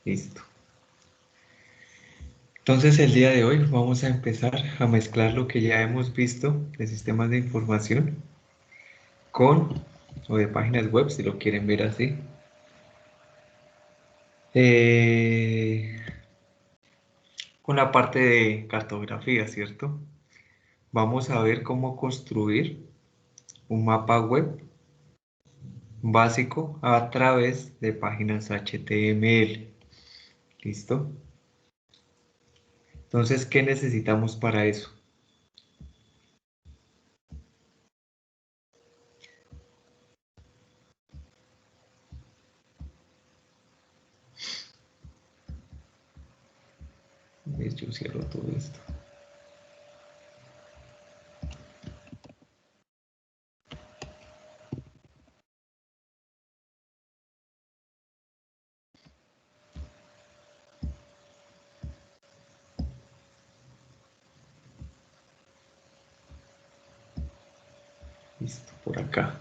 Listo. Entonces el día de hoy vamos a empezar a mezclar lo que ya hemos visto de sistemas de información con, o de páginas web, si lo quieren ver así, eh, con la parte de cartografía, ¿cierto? Vamos a ver cómo construir un mapa web básico a través de páginas HTML. ¿Listo? Entonces, ¿qué necesitamos para eso? Yo cierro todo esto. Listo, por acá.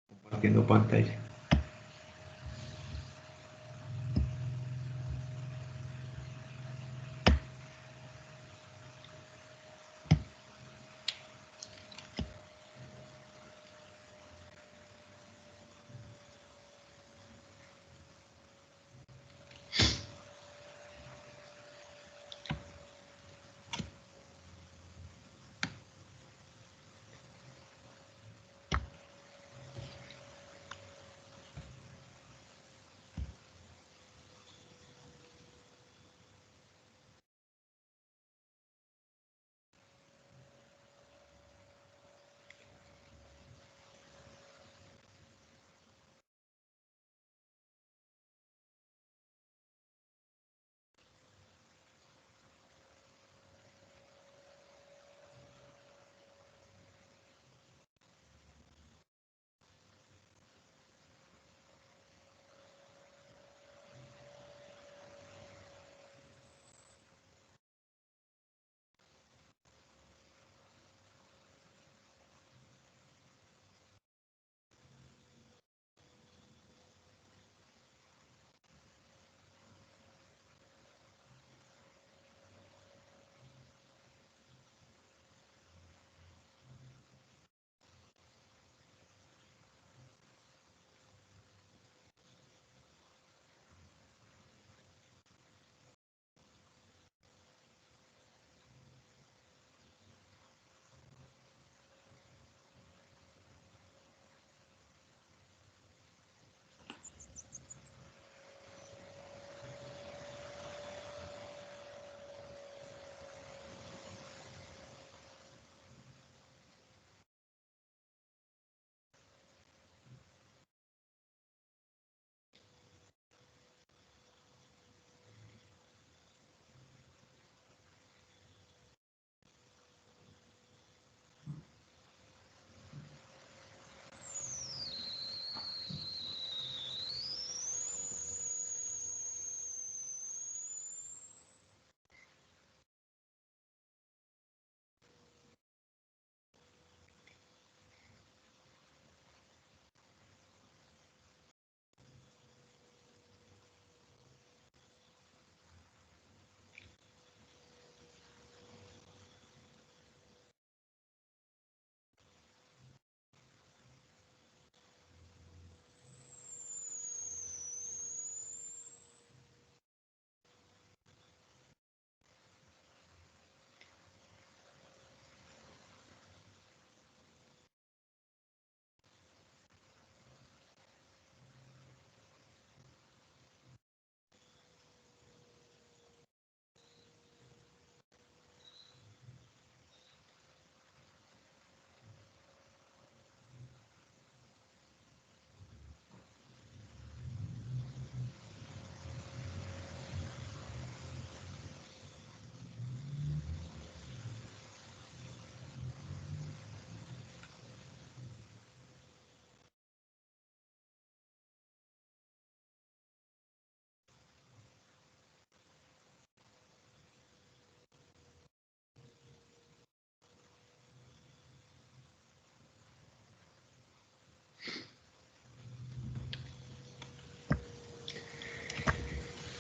Compartiendo pantalla.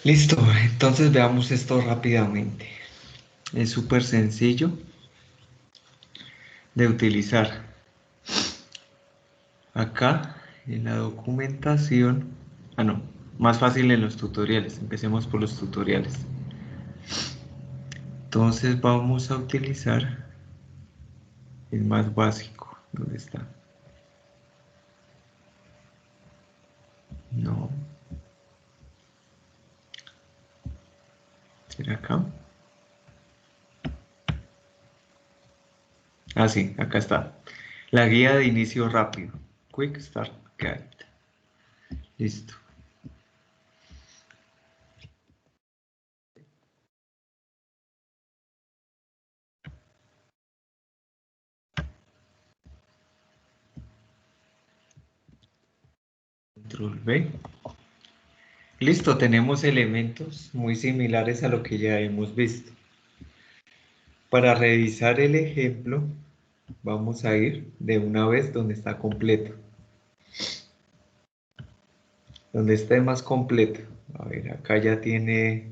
Listo, entonces veamos esto rápidamente. Es súper sencillo de utilizar. Acá en la documentación, no, más fácil en los tutoriales. Empecemos por los tutoriales. Entonces vamos a utilizar el más básico. ¿Dónde está? No. ¿Será acá? Ah, sí, acá está. La guía de inicio rápido. Quick Start Guide. Listo. Control V. Listo, tenemos elementos muy similares a lo que ya hemos visto. Para revisar el ejemplo, vamos a ir de una vez donde está completo. Donde esté más completo. A ver, acá ya tiene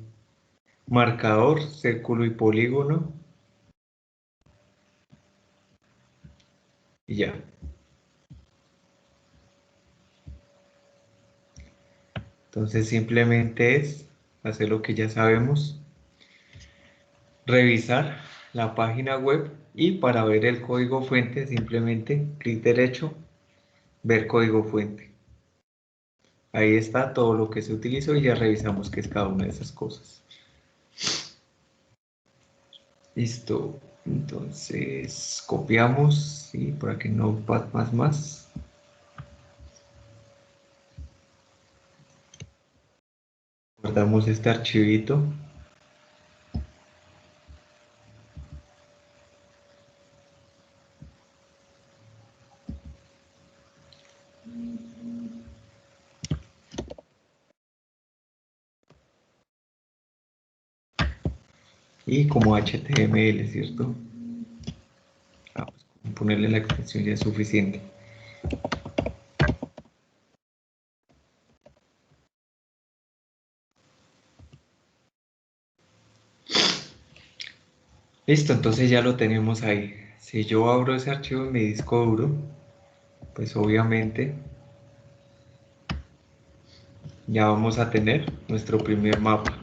marcador, círculo y polígono. Y ya. Entonces simplemente es hacer lo que ya sabemos. Revisar la página web y para ver el código fuente simplemente clic derecho, ver código fuente. Ahí está todo lo que se utilizó y ya revisamos qué es cada una de esas cosas. Listo. Entonces copiamos y por aquí Notepad más. Guardamos este archivito. Y como HTML, ¿cierto? Pues con ponerle la extensión ya es suficiente. Listo, entonces ya lo tenemos ahí. Si yo abro ese archivo en mi disco duro, pues obviamente ya vamos a tener nuestro primer mapa.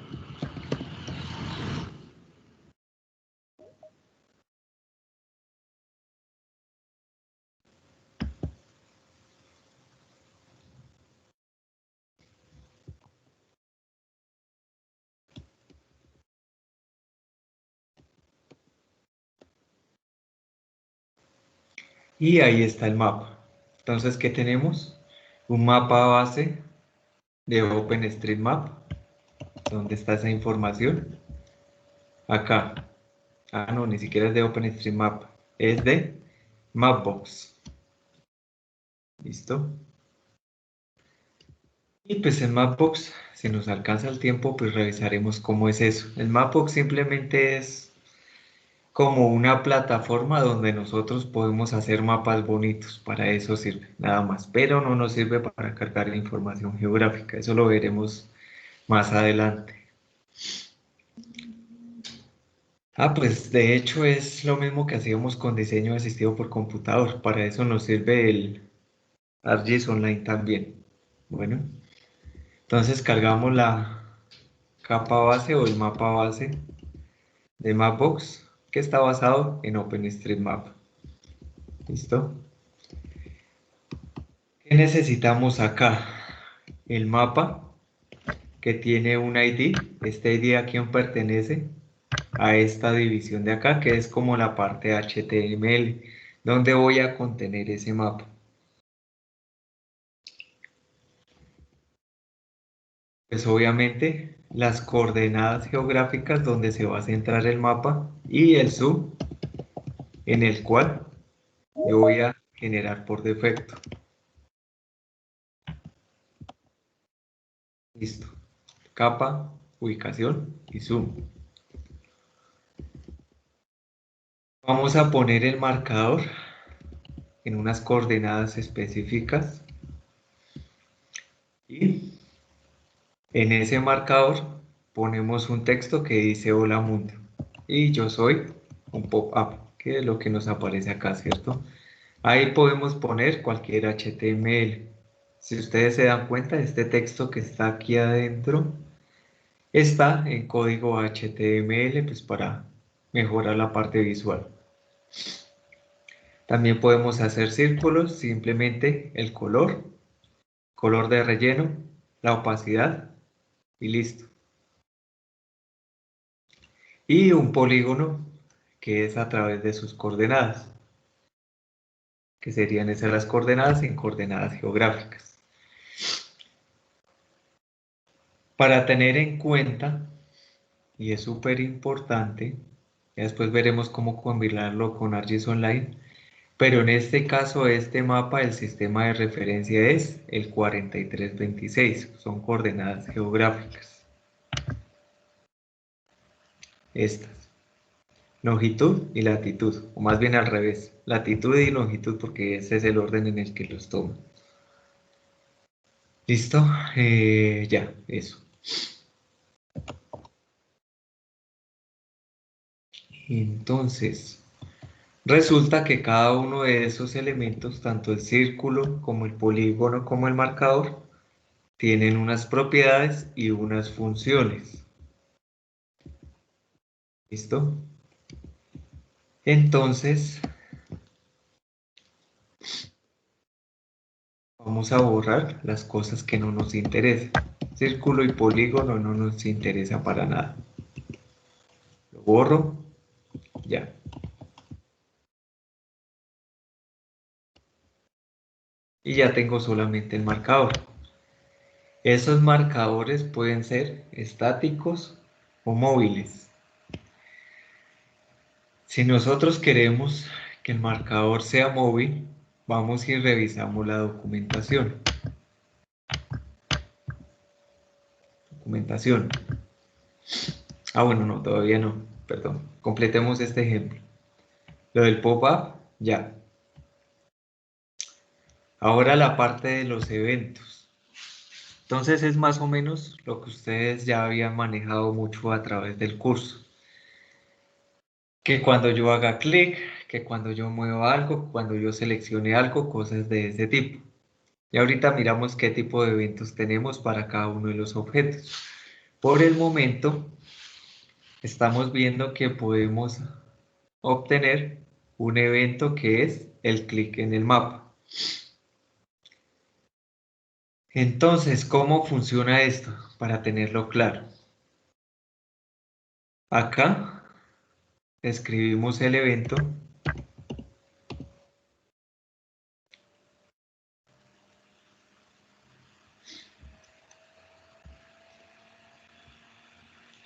Y ahí está el mapa. Entonces, ¿qué tenemos? Un mapa base de OpenStreetMap. ¿Dónde está esa información? Acá. Ah, no, ni siquiera es de OpenStreetMap. Es de Mapbox. ¿Listo? Y pues en Mapbox, si nos alcanza el tiempo, pues revisaremos cómo es eso. El Mapbox simplemente es como una plataforma donde nosotros podemos hacer mapas bonitos. Para eso sirve, nada más. Pero no nos sirve para cargar información geográfica. Eso lo veremos más adelante. Pues de hecho es lo mismo que hacíamos con diseño asistido por computador. Para eso nos sirve el ArcGIS Online también. Bueno, entonces cargamos la capa base o el mapa base de Mapbox que está basado en OpenStreetMap. ¿Listo? ¿Qué necesitamos acá? El mapa que tiene un ID. Este ID a quién pertenece, a esta división de acá, que es como la parte HTML, donde voy a contener ese mapa. Pues obviamente las coordenadas geográficas donde se va a centrar el mapa y el sub en el cual yo voy a generar por defecto. Listo. Capa, ubicación y zoom. Vamos a poner el marcador en unas coordenadas específicas y en ese marcador ponemos un texto que dice hola mundo y yo soy un pop-up, que es lo que nos aparece acá, ¿cierto? Ahí podemos poner cualquier HTML. Si ustedes se dan cuenta, este texto que está aquí adentro está en código HTML, pues para mejorar la parte visual. También podemos hacer círculos, simplemente el color de relleno, la opacidad y listo. Y un polígono que es a través de sus coordenadas, que serían esas las coordenadas en coordenadas geográficas. Para tener en cuenta, y es súper importante, ya después veremos cómo combinarlo con ArcGIS Online, pero en este caso este mapa, el sistema de referencia es el 4326, son coordenadas geográficas, estas, longitud y latitud, o más bien al revés, latitud y longitud porque ese es el orden en el que los tomo. ¿Listo? Ya, eso. Entonces, resulta que cada uno de esos elementos, tanto el círculo como el polígono como el marcador, tienen unas propiedades y unas funciones. ¿Listo? Entonces, vamos a borrar las cosas que no nos interesan. Círculo y polígono no nos interesa para nada. Lo borro, ya. Y ya tengo solamente el marcador. Esos marcadores pueden ser estáticos o móviles. Si nosotros queremos que el marcador sea móvil, vamos y revisamos la documentación. Documentación. Ah, bueno, no, todavía no. Perdón. Completemos este ejemplo. Lo del pop-up, ya. Ahora la parte de los eventos. Entonces es más o menos lo que ustedes ya habían manejado mucho a través del curso. Que cuando yo haga clic, que cuando yo mueva algo, cuando yo seleccione algo, cosas de ese tipo. Y ahorita miramos qué tipo de eventos tenemos para cada uno de los objetos. Por el momento, estamos viendo que podemos obtener un evento que es el clic en el mapa. Entonces, ¿cómo funciona esto? Para tenerlo claro. Acá escribimos el evento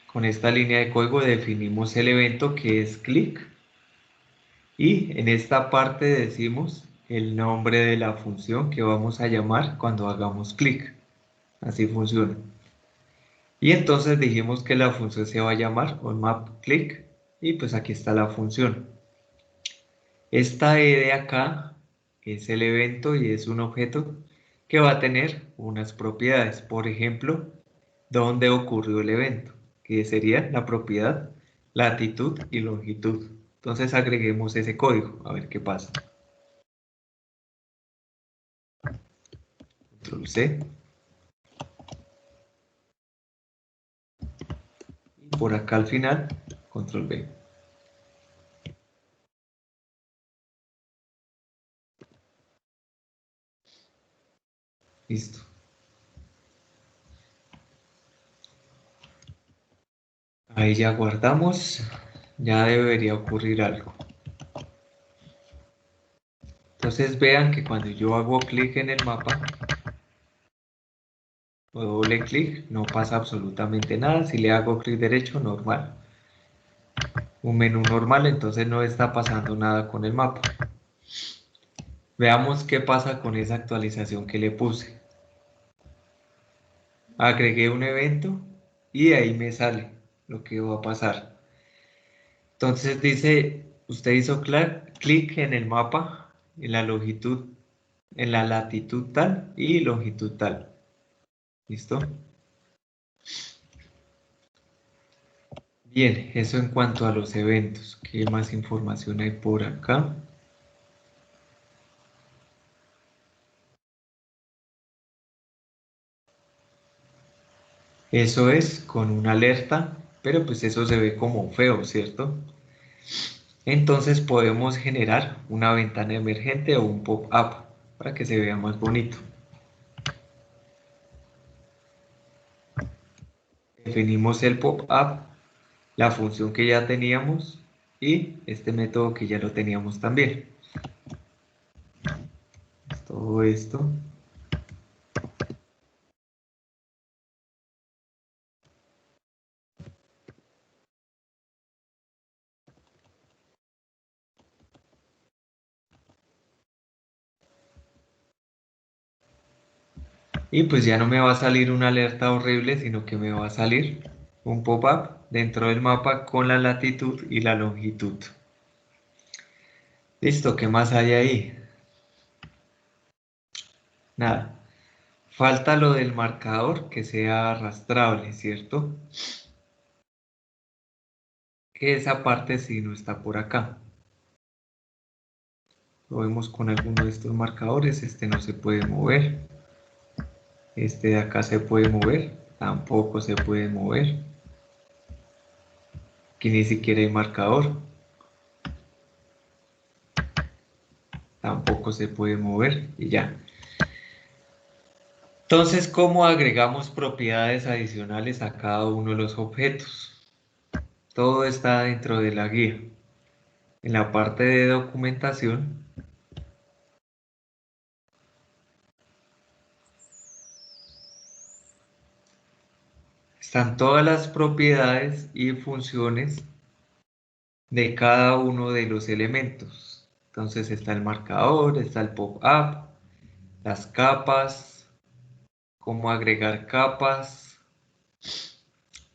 con esta línea de código definimos el evento que es clic y en esta parte decimos el nombre de la función que vamos a llamar cuando hagamos clic. Así funciona. Y entonces dijimos que la función se va a llamar onMapClick y pues aquí está la función. Esta E de acá es el evento y es un objeto que va a tener unas propiedades. Por ejemplo, dónde ocurrió el evento, que sería la propiedad latitud y longitud. Entonces agreguemos ese código, a ver qué pasa. Control C. Y por acá al final, control V. Listo. Ahí ya guardamos. Ya debería ocurrir algo. Entonces vean que cuando yo hago clic en el mapa o doble clic, no pasa absolutamente nada. Si le hago clic derecho, normal. Un menú normal, entonces no está pasando nada con el mapa. Veamos qué pasa con esa actualización que le puse. Agregué un evento y ahí me sale lo que va a pasar. Entonces dice, usted hizo clic en el mapa, en la longitud, en la latitud tal y longitud tal. ¿Listo? Bien, eso en cuanto a los eventos. ¿Qué más información hay por acá? Eso es con una alerta, pero pues eso se ve como feo, ¿cierto? Entonces podemos generar una ventana emergente o un pop-up para que se vea más bonito. Definimos el pop-up, la función que ya teníamos y este método que ya lo teníamos también. Todo esto. Y pues ya no me va a salir una alerta horrible, sino que me va a salir un pop-up dentro del mapa con la latitud y la longitud. Listo, ¿qué más hay ahí? Nada. Falta lo del marcador que sea arrastrable, ¿cierto? Que esa parte sí no está por acá. Lo vemos con alguno de estos marcadores. Este no se puede mover. Este de acá se puede mover. Tampoco se puede mover. Aquí ni siquiera hay marcador. Tampoco se puede mover. Y ya. Entonces, ¿cómo agregamos propiedades adicionales a cada uno de los objetos? Todo está dentro de la guía. En la parte de documentación están todas las propiedades y funciones de cada uno de los elementos. Entonces está el marcador, está el pop-up, las capas, cómo agregar capas,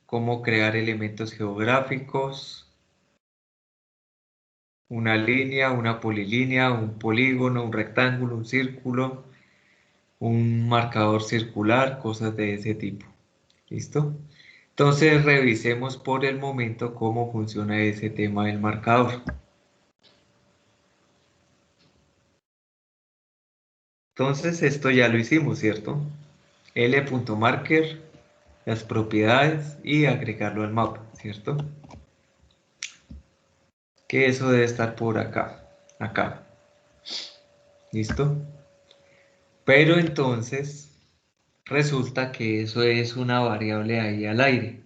cómo crear elementos geográficos, una línea, una polilínea, un polígono, un rectángulo, un círculo, un marcador circular, cosas de ese tipo. ¿Listo? Entonces revisemos por el momento cómo funciona ese tema del marcador. Entonces esto ya lo hicimos, ¿cierto? L.marker, las propiedades y agregarlo al mapa, ¿cierto? Que eso debe estar por acá, acá, ¿listo? Pero entonces resulta que eso es una variable ahí al aire.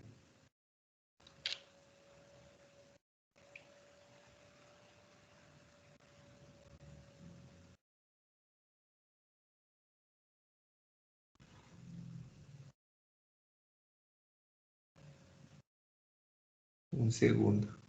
Un segundo.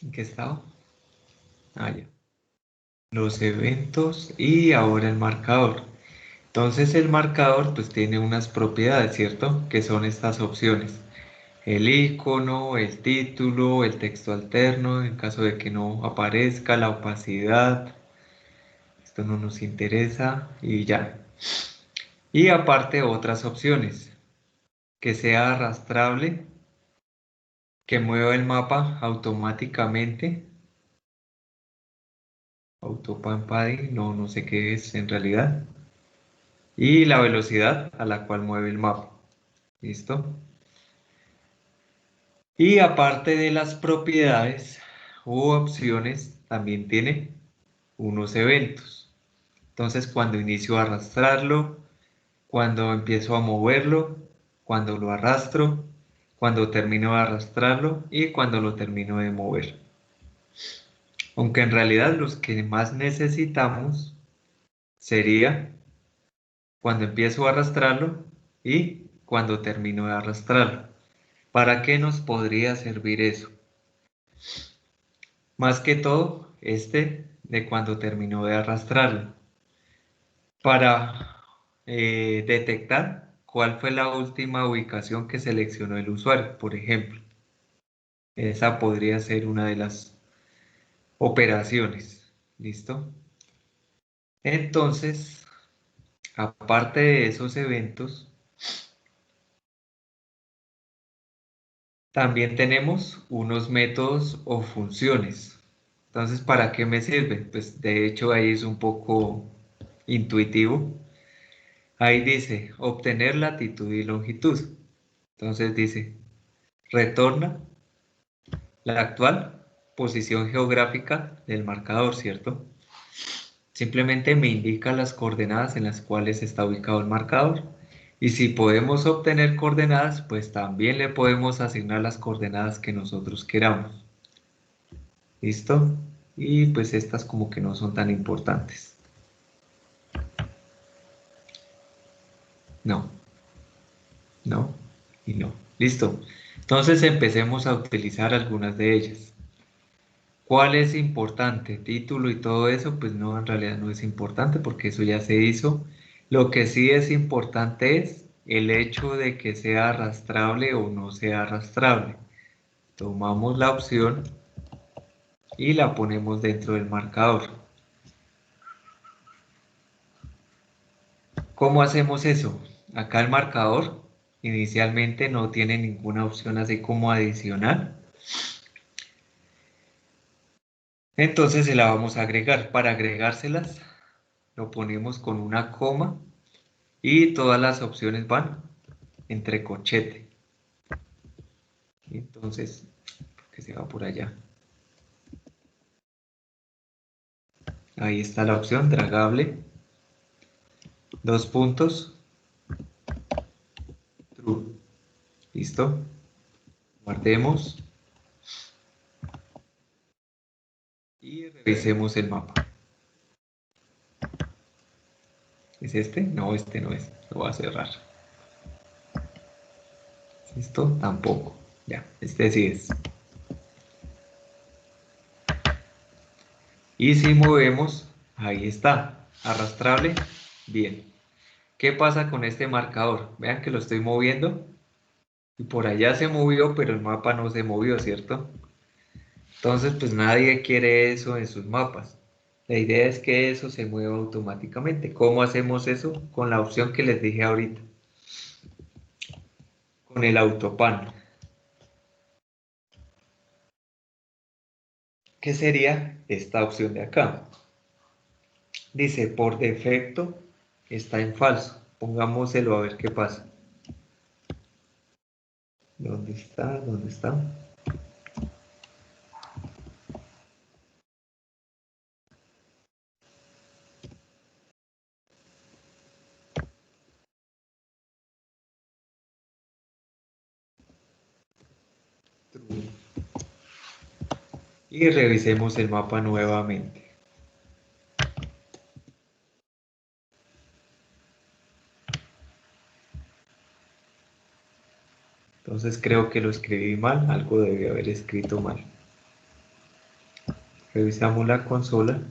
¿En qué estado? Ah, ya. Los eventos y ahora el marcador. Entonces el marcador pues tiene unas propiedades, ¿cierto? Que son estas opciones. El icono, el título, el texto alterno, en caso de que no aparezca, la opacidad. Esto no nos interesa y ya. Y aparte otras opciones. Que sea arrastrable, que mueva el mapa automáticamente. Autopadding, no sé qué es en realidad. Y la velocidad a la cual mueve el mapa. ¿Listo? Y aparte de las propiedades u opciones, también tiene unos eventos. Entonces, cuando inicio a arrastrarlo, cuando empiezo a moverlo, cuando lo arrastro, cuando termino de arrastrarlo y cuando lo termino de mover. Aunque en realidad los que más necesitamos sería cuando empiezo a arrastrarlo y cuando termino de arrastrarlo. ¿Para qué nos podría servir eso? Más que todo, este de cuando terminó de arrastrarlo. Para detectar cuál fue la última ubicación que seleccionó el usuario, por ejemplo. Esa podría ser una de las operaciones. ¿Listo? Entonces, aparte de esos eventos, también tenemos unos métodos o funciones. Entonces, ¿para qué me sirve? Pues de hecho ahí es un poco intuitivo. Ahí dice obtener latitud y longitud. Entonces dice retorna la actual posición geográfica del marcador, ¿cierto? Simplemente me indica las coordenadas en las cuales está ubicado el marcador. Y si podemos obtener coordenadas, pues también le podemos asignar las coordenadas que nosotros queramos. ¿Listo? Y pues estas como que no son tan importantes. No, no y no. Listo. Entonces empecemos a utilizar algunas de ellas. ¿Cuál es importante? Título y todo eso, pues no, en realidad no es importante porque eso ya se hizo. Lo que sí es importante es el hecho de que sea arrastrable o no sea arrastrable. Tomamos la opción y la ponemos dentro del marcador. ¿Cómo hacemos eso? Acá el marcador inicialmente no tiene ninguna opción así como adicional. Entonces se la vamos a agregar. Para agregárselas lo ponemos con una coma y todas las opciones van entre corchete. Entonces, que se va por allá. Ahí está la opción, dragable. Dos puntos. True. ¿Listo? Guardemos y revisemos el mapa. ¿Es este? No, este no es. Lo voy a cerrar. ¿Listo? Tampoco. Ya, este sí es. Y si movemos, ahí está. Arrastrable. Bien. ¿Qué pasa con este marcador? Vean que lo estoy moviendo. Y por allá se movió, pero el mapa no se movió, ¿cierto? Entonces, pues nadie quiere eso en sus mapas. La idea es que eso se mueva automáticamente. ¿Cómo hacemos eso? Con la opción que les dije ahorita, con el autopan. ¿Qué sería esta opción de acá? Dice, por defecto está en falso. Pongámoselo a ver qué pasa. ¿Dónde está? ¿Dónde está? Y revisemos el mapa nuevamente. Entonces creo que lo escribí mal, algo debe haber escrito mal. Revisamos la consola.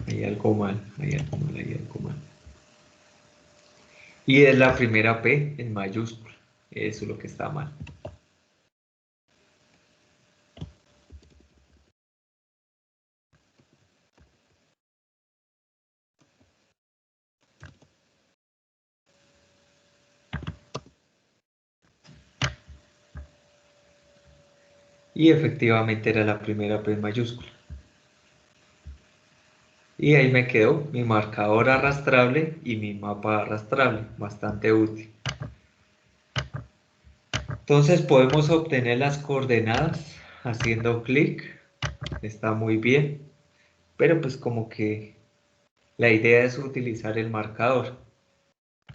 Hay algo mal, hay algo mal, hay algo mal. Y es la primera P en mayúscula. Eso es lo que está mal. Y efectivamente era la primera P en mayúscula. Y ahí me quedó mi marcador arrastrable y mi mapa arrastrable, bastante útil. Entonces podemos obtener las coordenadas haciendo clic, está muy bien, pero pues como que la idea es utilizar el marcador,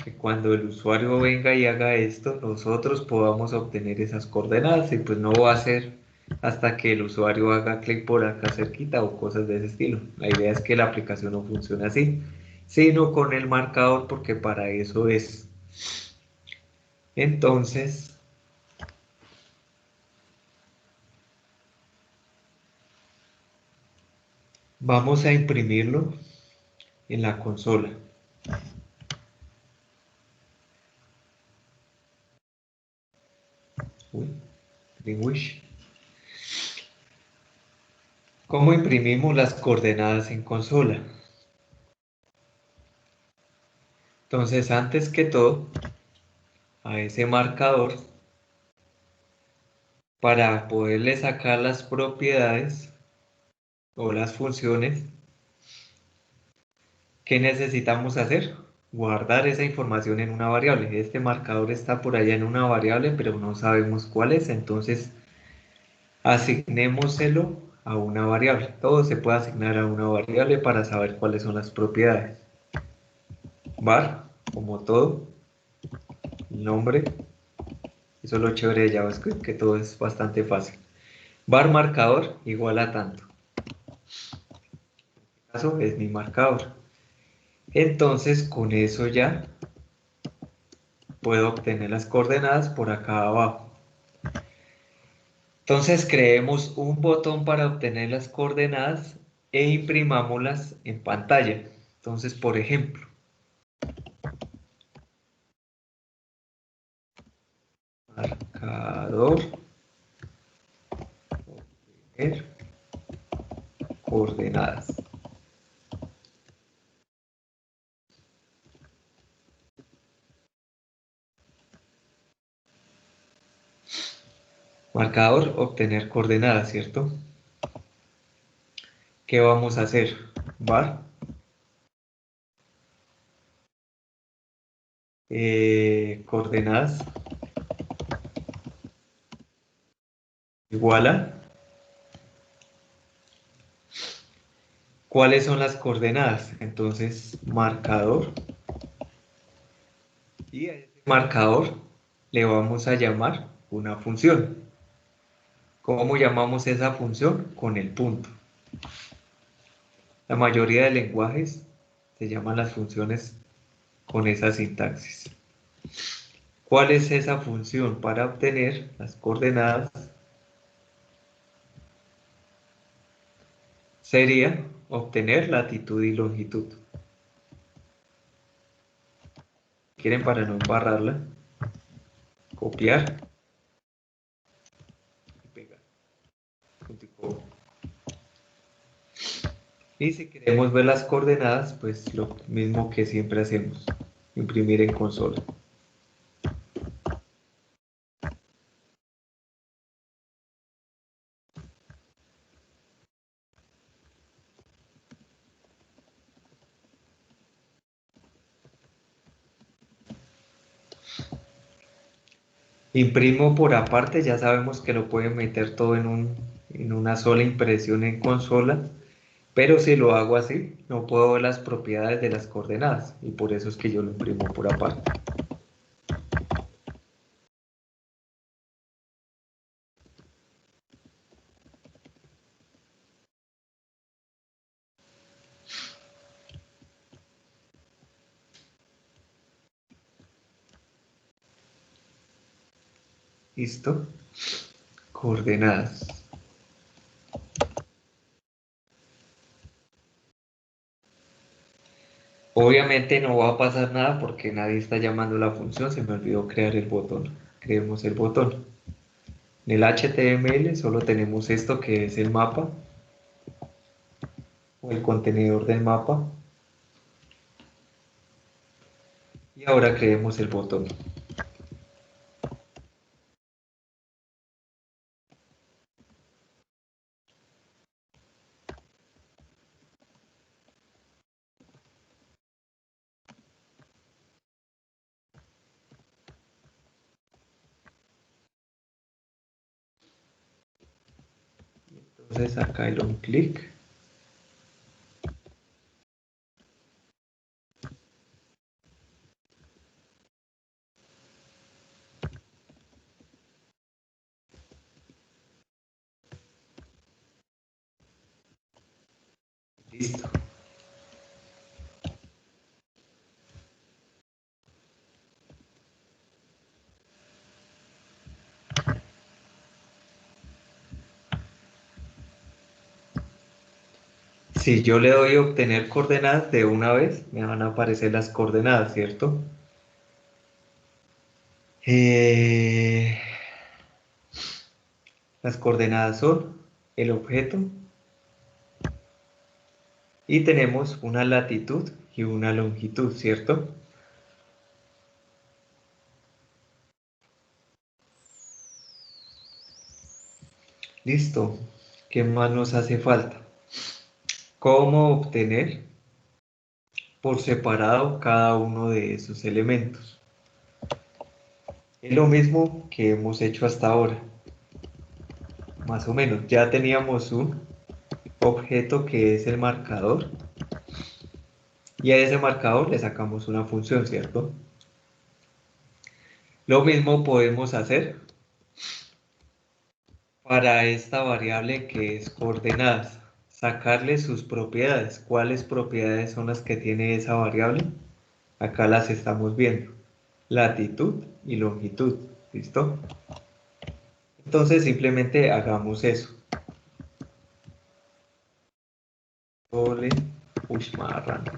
que cuando el usuario venga y haga esto, nosotros podamos obtener esas coordenadas y pues no va a ser hasta que el usuario haga clic por acá cerquita o cosas de ese estilo. La idea es que la aplicación no funcione así, sino con el marcador porque para eso es. Entonces, vamos a imprimirlo en la consola. Uy, Greenwich. ¿Cómo imprimimos las coordenadas en consola? Entonces, antes que todo, a ese marcador, para poderle sacar las propiedades o las funciones, ¿qué necesitamos hacer? Guardar esa información en una variable. Este marcador está por allá en una variable, pero no sabemos cuál es, entonces asignémoselo a una variable. Todo se puede asignar a una variable para saber cuáles son las propiedades. Var, como todo, el nombre. Eso es lo chévere de JavaScript, que todo es bastante fácil. Var marcador igual a tanto. En este caso es mi marcador. Entonces con eso ya puedo obtener las coordenadas por acá abajo. Entonces creemos un botón para obtener las coordenadas e imprimámoslas en pantalla. Entonces, por ejemplo, marcador, obtener coordenadas. Marcador, obtener coordenadas, ¿cierto? ¿Qué vamos a hacer? Var, coordenadas igual a, ¿cuáles son las coordenadas? Entonces, marcador, y a ese marcador le vamos a llamar una función. ¿Cómo llamamos esa función? Con el punto. La mayoría de lenguajes se llaman las funciones con esa sintaxis. ¿Cuál es esa función para obtener las coordenadas? Sería obtener latitud y longitud. ¿Quieren para no embarrarla? Copiar y pegar. Y si queremos ver las coordenadas, pues lo mismo que siempre hacemos, imprimir en consola. Imprimo por aparte, ya sabemos que lo pueden meter todo en una sola impresión en consola, pero si lo hago así, no puedo ver las propiedades de las coordenadas y por eso es que yo lo imprimo por aparte. Listo. Coordenadas. Obviamente no va a pasar nada porque nadie está llamando la función, se me olvidó crear el botón. Creemos el botón. En el HTML solo tenemos esto que es el mapa o el contenedor del mapa. Y ahora creemos el botón. Entonces acá le doy un clic. Listo. Si yo le doy obtener coordenadas de una vez, me van a aparecer las coordenadas, ¿cierto? Eh, las coordenadas son el objeto y tenemos una latitud y una longitud, ¿cierto? Listo. ¿Qué más nos hace falta? ¿Cómo obtener por separado cada uno de esos elementos? Es lo mismo que hemos hecho hasta ahora. Más o menos, ya teníamos un objeto que es el marcador y a ese marcador le sacamos una función, ¿cierto? Lo mismo podemos hacer para esta variable que es coordenadas, sacarle sus propiedades. ¿Cuáles propiedades son las que tiene esa variable? Acá las estamos viendo, latitud y longitud, ¿listo? Entonces simplemente hagamos eso. Doble, marrano.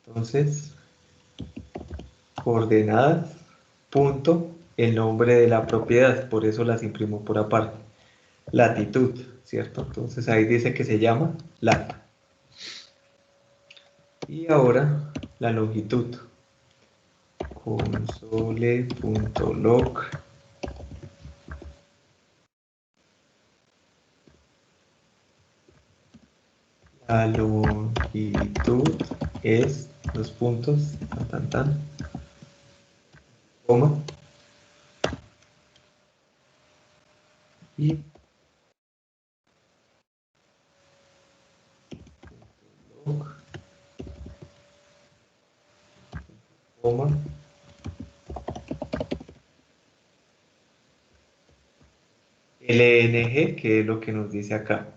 Entonces, coordenadas, punto, el nombre de la propiedad, por eso las imprimo por aparte. Latitud, ¿cierto? Entonces ahí dice que se llama lat. Y ahora la longitud. Console.log. La longitud es los puntos, coma, y log, coma, LNG, que es lo que nos dice acá,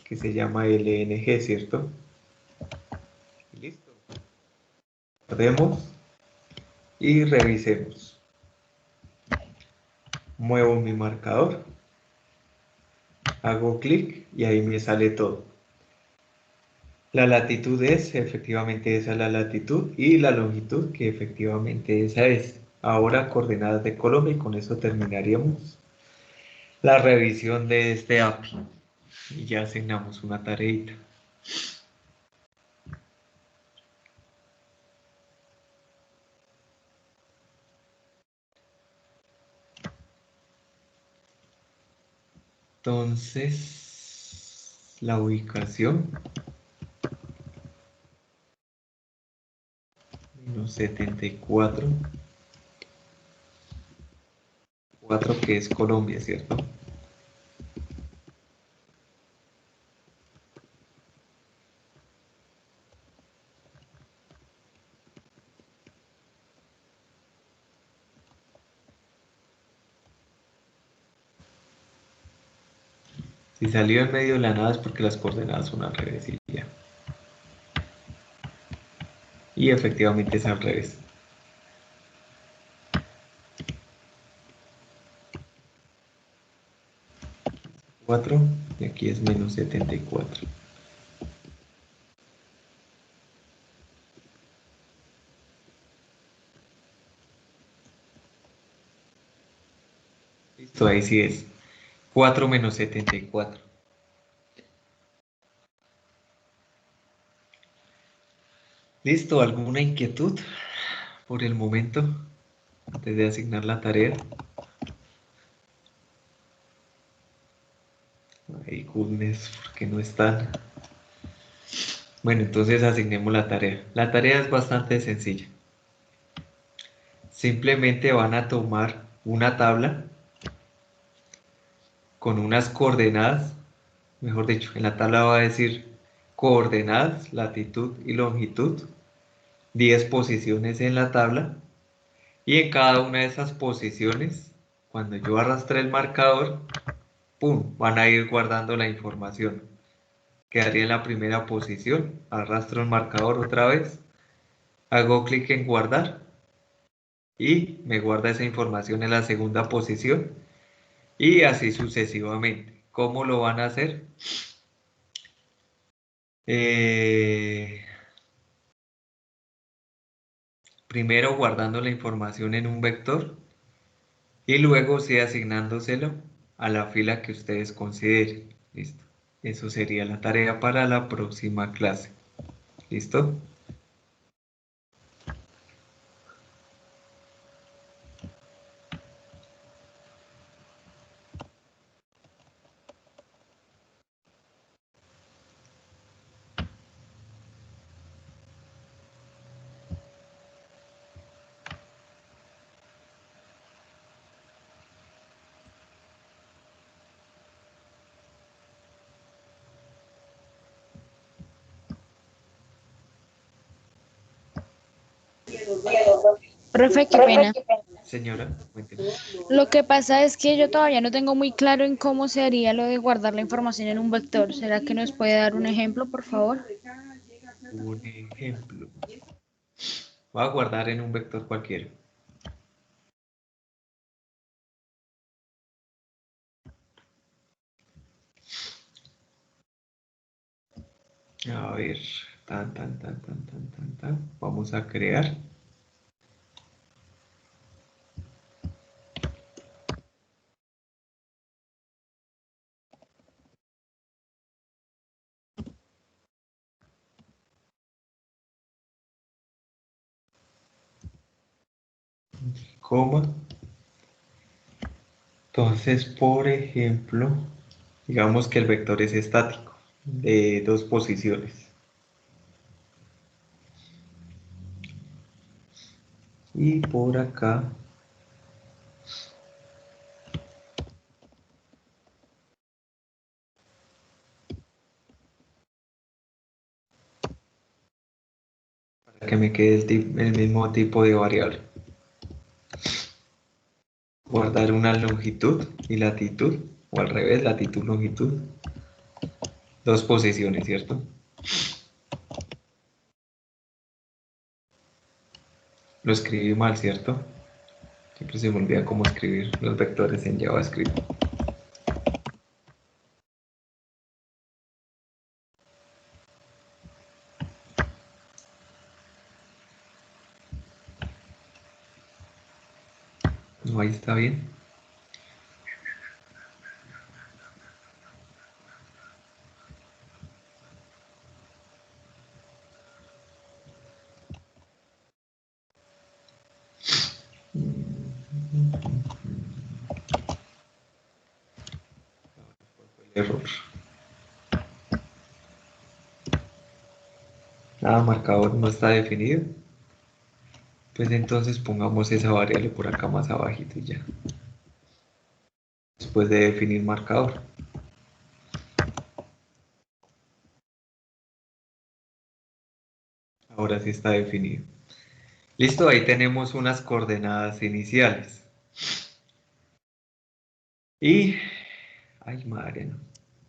que se llama LNG, ¿cierto? Listo. Guardemos y revisemos. Muevo mi marcador, hago clic y ahí me sale todo. La latitud es, efectivamente esa es la latitud y la longitud, que efectivamente esa es. Ahora coordenadas de Colombia y con eso terminaríamos la revisión de este API. Y ya asignamos una tareita. Entonces, la ubicación, -74, 4 que es Colombia, ¿cierto? Si salió en medio de la nada es porque las coordenadas son al revés y ya. Y efectivamente es al revés. 4 y aquí es menos 74. Listo, ahí sí es 4 menos 74. Listo, ¿alguna inquietud por el momento antes de asignar la tarea? Ay, goodness, ¿por qué no están? Bueno, entonces asignemos la tarea. La tarea es bastante sencilla. Simplemente van a tomar una tabla con unas coordenadas, mejor dicho, en la tabla va a decir coordenadas, latitud y longitud, 10 posiciones en la tabla, y en cada una de esas posiciones, cuando yo arrastre el marcador, ¡pum!, van a ir guardando la información. Quedaría en la primera posición, arrastro el marcador otra vez, hago clic en guardar y me guarda esa información en la segunda posición y así sucesivamente. ¿Cómo lo van a hacer? Eh, Primero guardando la información en un vector y luego sí asignándoselo a la fila que ustedes consideren. ¿Listo? Eso sería la tarea para la próxima clase. ¿Listo? Profe, qué pena. Señora, cuénteme. Lo que pasa es que yo todavía no tengo muy claro en cómo se haría lo de guardar la información en un vector. ¿Será que nos puede dar un ejemplo, por favor? Un ejemplo. Voy a guardar en un vector cualquiera. A ver, tan. Vamos a crear. Coma. Entonces, por ejemplo, digamos que el vector es estático, de dos posiciones. Y por acá, para que me quede el mismo tipo de variable. Guardar una longitud y latitud, o al revés, latitud, longitud. Dos posiciones, ¿cierto? Lo escribí mal, ¿cierto? Siempre se me olvida cómo escribir los vectores en JavaScript. No, ahí está bien. Error. Nada, marcador no está definido. Pues entonces pongamos esa variable por acá más abajito y ya. Después de definir marcador. Ahora sí está definido. Listo, ahí tenemos unas coordenadas iniciales. Y, ay madre, no.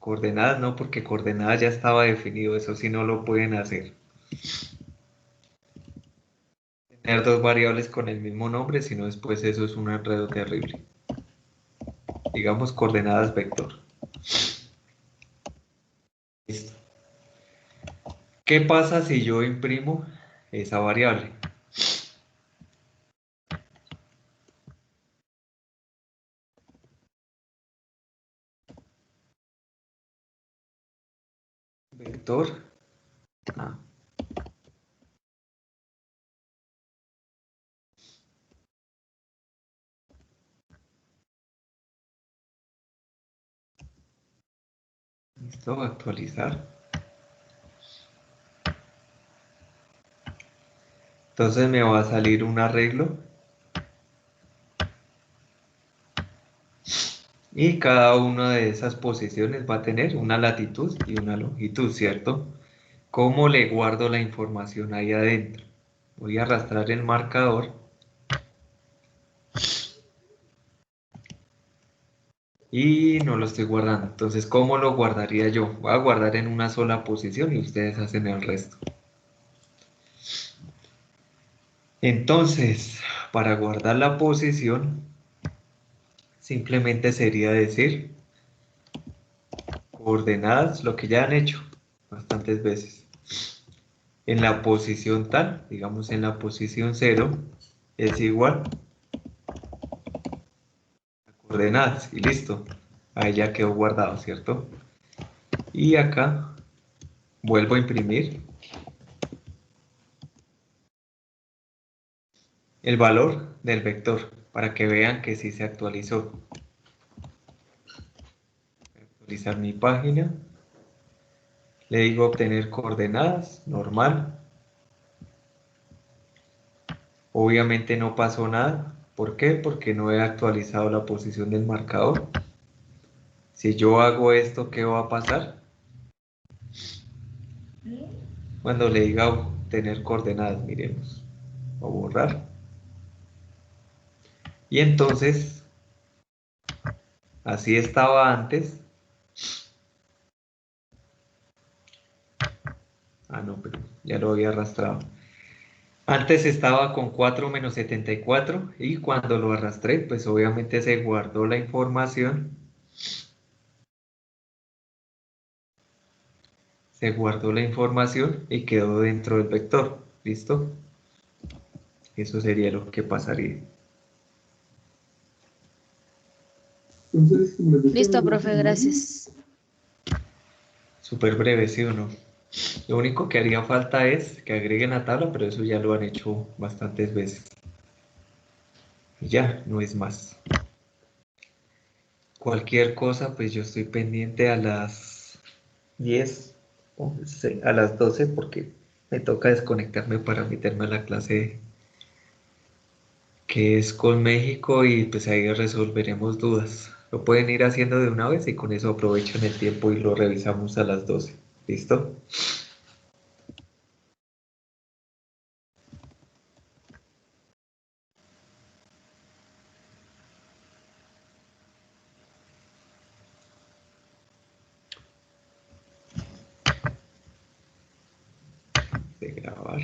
Coordenadas no, porque coordenadas ya estaba definido, eso sí no lo pueden hacer. Tener dos variables con el mismo nombre, sino después eso es un enredo terrible. Digamos coordenadas vector. Listo. ¿Qué pasa si yo imprimo esa variable? Vector A. Listo, actualizar. Entonces me va a salir un arreglo y cada una de esas posiciones va a tener una latitud y una longitud, ¿cierto? ¿Cómo le guardo la información ahí adentro? Voy a arrastrar el marcador y no lo estoy guardando. Entonces, ¿cómo lo guardaría yo? Voy a guardar en una sola posición y ustedes hacen el resto. Entonces, para guardar la posición, simplemente sería decir coordenadas, lo que ya han hecho bastantes veces. En la posición tal, digamos en la posición 0, es igual a coordenadas y listo. Ahí ya quedó guardado, ¿cierto? Y acá vuelvo a imprimir el valor del vector para que vean que sí se actualizó. Actualizar mi página. Le digo obtener coordenadas, normal. Obviamente no pasó nada. ¿Por qué? Porque no he actualizado la posición del marcador. Si yo hago esto, ¿qué va a pasar? Cuando le diga obtener coordenadas, miremos. O borrar. Y entonces, así estaba antes. Ah, no, pero ya lo había arrastrado. Antes estaba con 4 menos 74 y cuando lo arrastré, pues obviamente se guardó la información y quedó dentro del vector. ¿Listo? Eso sería lo que pasaría. Entonces, como les decía, Listo, profe, gracias. súper breve, ¿sí o no? Lo único que haría falta es que agreguen la tabla, pero eso ya lo han hecho bastantes veces. Y ya, no es más. Cualquier cosa, pues yo estoy pendiente a las 10 a las 12 porque me toca desconectarme para meterme a la clase que es con México y pues ahí resolveremos dudas. Lo pueden ir haciendo de una vez y con eso aprovechan el tiempo y lo revisamos a las 12. ¿Listo? De grabar.